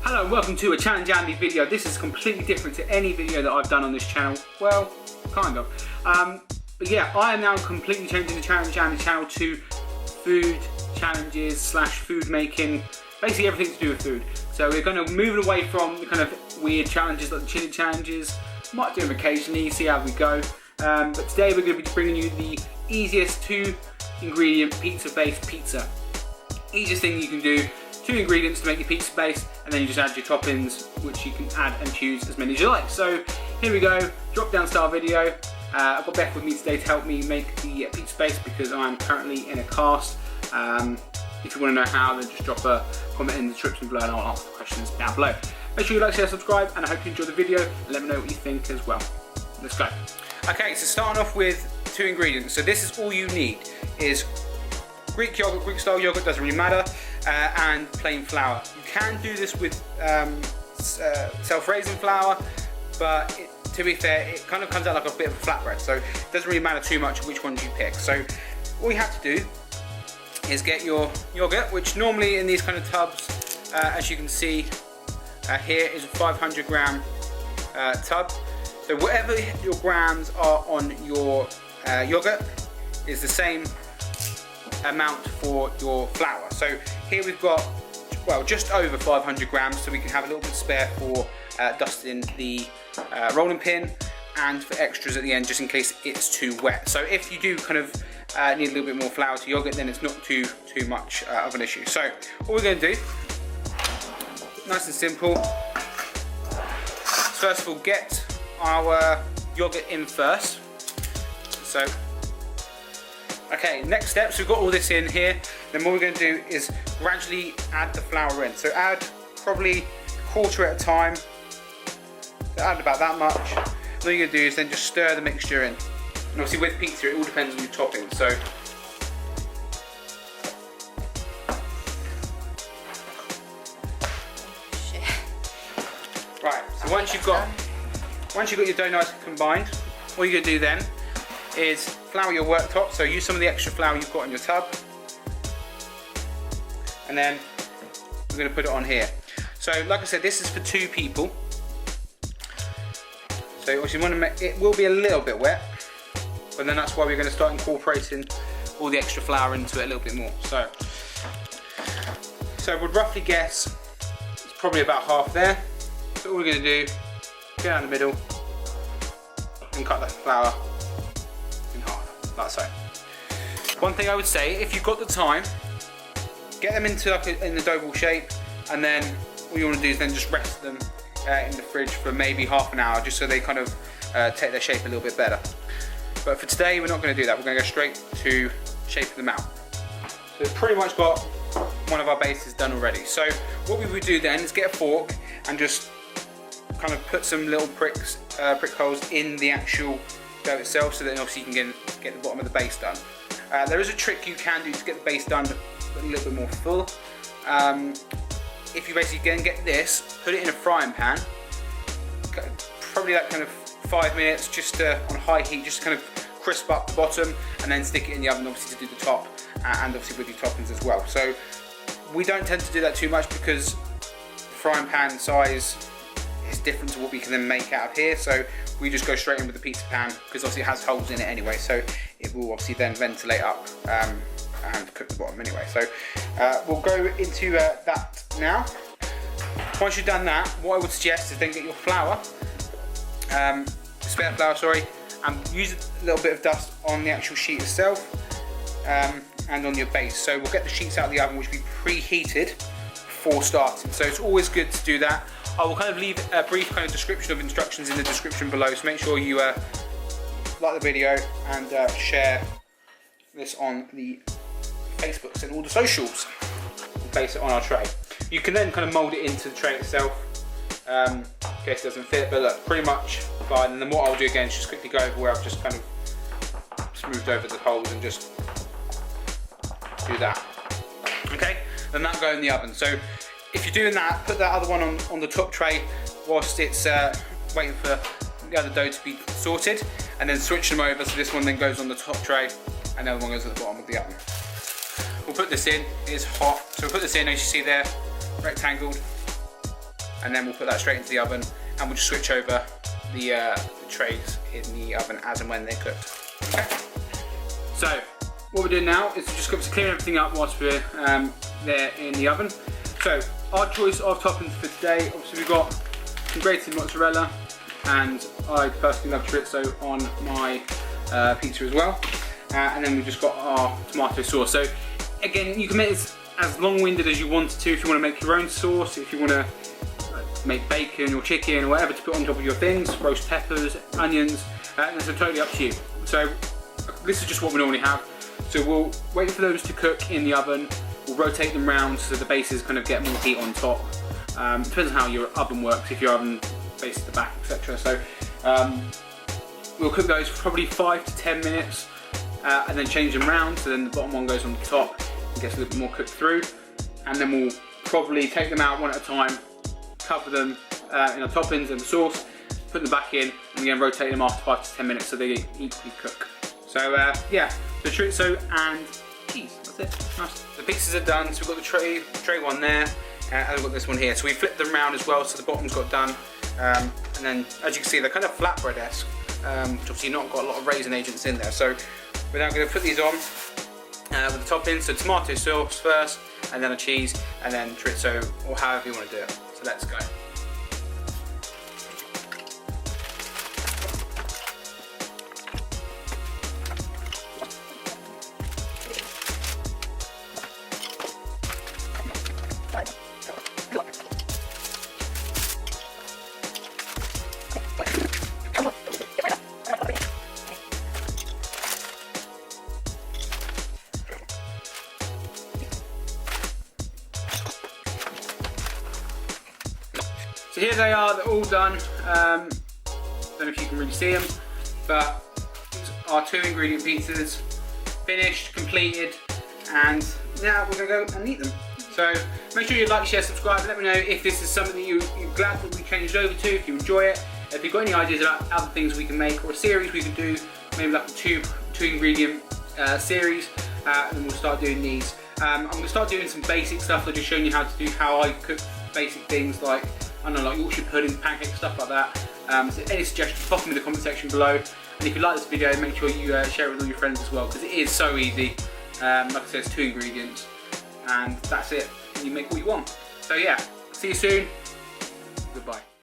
Hello and welcome to a Challenge Andy video. This is completely different to any video that I've done on this channel. Well, kind of. But yeah, I am now completely changing the Challenge Andy channel to food challenges slash food making. Basically everything to do with food. So we're going to move it away from the kind of weird challenges like the chili challenges. Might do them occasionally, see how we go. But today we're going to be bringing you the easiest 2-ingredient pizza-based pizza. Easiest thing you can do. 2 ingredients to make your pizza base, and then you just add your toppings, which you can add and choose as many as you like. So here we go, drop down style video. I've got Beth with me today to help me make the pizza base because I'm currently in a cast. If you want to know how, then just drop a comment in the description below and I'll answer the questions down below. Make sure you like, share, subscribe, and I hope you enjoy the video and let me know what you think as well. Let's go. Okay, so starting off with 2 ingredients. So this is all you need is Greek yogurt, Greek style yogurt, doesn't really matter, and plain flour. You can do this with self-raising flour, but to be fair, it kind of comes out like a bit of a flatbread, so it doesn't really matter too much which ones you pick. So all you have to do is get your yogurt, which normally in these kind of tubs, as you can see here, is a 500 gram tub. So whatever your grams are on your yogurt is the same amount for your flour. So here we've got, well, just over 500 grams, so we can have a little bit spare for dusting the rolling pin and for extras at the end, just in case it's too wet. So if you do kind of need a little bit more flour to yogurt, then it's not too much of an issue. So what we're going to do, nice and simple. First of all, get our yogurt in first. So okay, next step, so we've got all this in here, then what we're going to do is gradually add the flour in. So add probably a quarter at a time, so add about that much. And all you're going to do is then just stir the mixture in. And obviously with pizza it all depends on your toppings, so right, so once you've got your dough nice and combined, all you're going to do then is flour your worktop, so use some of the extra flour you've got in your tub, and then we're going to put it on here. So like I said, this is for 2 people, so obviously you want to make it will be a little bit wet, but then that's why we're going to start incorporating all the extra flour into it a little bit more. So I would roughly guess it's probably about half there. So all we're going to do, get down the middle and cut the flour in half, like so. One thing I would say, if you've got the time, get them into like in the dough ball shape, and then all you want to do is then just rest them in the fridge for maybe half an hour, just so they kind of take their shape a little bit better. But for today, we're not going to do that. We're going to go straight to shaping them out. So we've pretty much got one of our bases done already. So what we would do then is get a fork and just kind of put some little prick holes in the actual dough itself, so that obviously you can get the bottom of the base done. There is a trick you can do to get the base done a little bit more full. If you basically get this, put it in a frying pan, probably like kind of 5 minutes, just on high heat, just to kind of crisp up the bottom, and then stick it in the oven obviously to do the top, and obviously with your toppings as well. So we don't tend to do that too much because the frying pan size is different to what we can then make out of here, so we just go straight in with the pizza pan, because obviously it has holes in it anyway, so it will obviously then ventilate up and cook the bottom anyway. So we'll go into that now. Once you've done that, what I would suggest is then get your flour, spare flour, sorry, and use a little bit of dust on the actual sheet itself and on your base. So we'll get the sheets out of the oven, which will be preheated before starting. So it's always good to do that. I will kind of leave a brief kind of description of instructions in the description below, so make sure you like the video and share this on the Facebooks and all the socials. We'll place it on our tray. You can then kind of mould it into the tray itself, in case it doesn't fit, but look, pretty much fine. And then what I'll do again is just quickly go over where I've just kind of smoothed over the holes and just do that. Okay, then that'll go in the oven. So if you're doing that, put that other one on the top tray whilst it's waiting for the other dough to be sorted, and then switch them over, so this one then goes on the top tray and the other one goes at the bottom of the oven. We'll put this in, it's hot, so we'll put this in, as you see there, rectangled, and then we'll put that straight into the oven, and we'll just switch over the trays in the oven as and when they're cooked. Okay. So what we're doing now is just clearing everything up whilst we're there in the oven. So our choice of toppings for today, obviously we've got some grated mozzarella, and I personally love chorizo on my pizza as well. And then we've just got our tomato sauce. So again, you can make this as long-winded as you wanted to. If you want to make your own sauce, if you want to make bacon or chicken or whatever to put on top of your things, roast peppers, onions, and it's totally up to you. So this is just what we normally have. So we'll wait for those to cook in the oven. We'll rotate them round so the bases kind of get more heat on top. Depends on how your oven works, if your oven faces the back, etc. So we'll cook those for probably 5 to 10 minutes and then change them round, so then the bottom one goes on the top and gets a little bit more cooked through. And then we'll probably take them out one at a time, cover them in our toppings and the sauce, put them back in, and again rotate them after 5 to 10 minutes so they equally cook. So yeah, the chorizo and cheese, that's it. Nice. The pizzas are done, so we've got the tray one there, and we've got this one here. So we flipped them around as well, so the bottom's got done. And then, as you can see, they're kind of flatbread-esque, which obviously not got a lot of raisin agents in there. So we're now going to put these on with the toppings. So tomato sauce first, and then a cheese, and then chorizo, or however you want to do it. So let's go. So here they are, they're all done. Don't know if you can really see them, but these are 2 ingredient pizzas, finished, completed, and now we're gonna go and eat them. So make sure you like, share, subscribe, and let me know if this is something that you're glad that we changed over to, if you enjoy it, if you've got any ideas about other things we can make, or a series we could do, maybe like a two ingredient series, and then we'll start doing these. I'm gonna start doing some basic stuff, like just showing you how I cook basic things like, I don't know, like Yorkshire pudding, pancakes, stuff like that. So any suggestions, pop them in the comment section below. And if you like this video, make sure you share it with all your friends as well, because it is so easy. Like I said, it's 2 ingredients, and that's it. You make what you want. So yeah, see you soon. Goodbye.